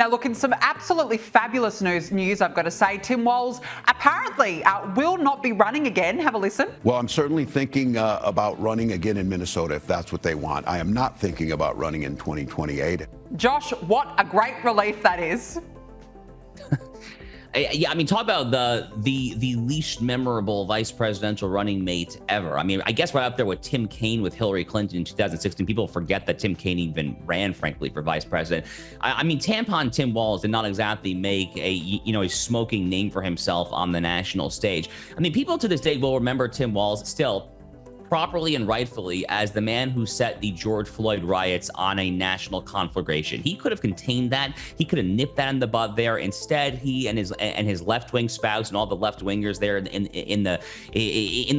Now, look, in some absolutely fabulous news, I've got to say, Tim Walz apparently will not be running again. Have a listen. Well, I'm certainly thinking about running again in Minnesota if that's what they want. I am not thinking about running in 2028. Josh, what a great relief that is. Yeah, I mean, talk about the least memorable vice presidential running mate ever. I mean, I guess right up there with Tim Kaine with Hillary Clinton in 2016. People forget that Tim Kaine even ran, frankly, for vice president. I mean, tampon Tim Walz did not exactly make a smoking name for himself on the national stage. I mean, people to this day will remember Tim Walz still properly and rightfully as the man who set the George Floyd riots on a national conflagration. He could have contained that. He could have nipped that in the bud there. Instead, he and his left-wing spouse and all the left-wingers there in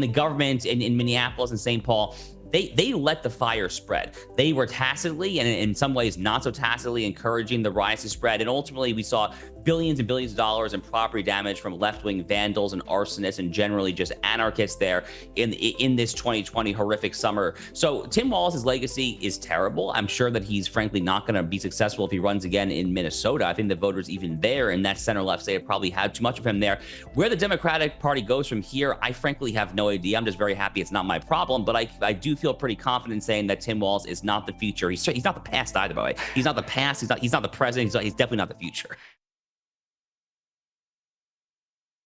the government in Minneapolis and St. Paul, they let the fire spread. They were tacitly and in some ways not so tacitly encouraging the riots to spread. And ultimately, we saw billions and billions of dollars in property damage from left-wing vandals and arsonists and generally just anarchists there in this 2020 horrific summer. So Tim Walz's legacy is terrible. I'm sure that he's frankly not going to be successful if he runs again in Minnesota. I think the voters even there in that center-left state have probably had too much of him there. Where the Democratic Party goes from here, I frankly have no idea. I'm just very happy it's not my problem, but I do feel pretty confident saying that Tim Walz is not the future. He's not the past either, by the way. He's not the past. He's not the present. He's definitely not the future.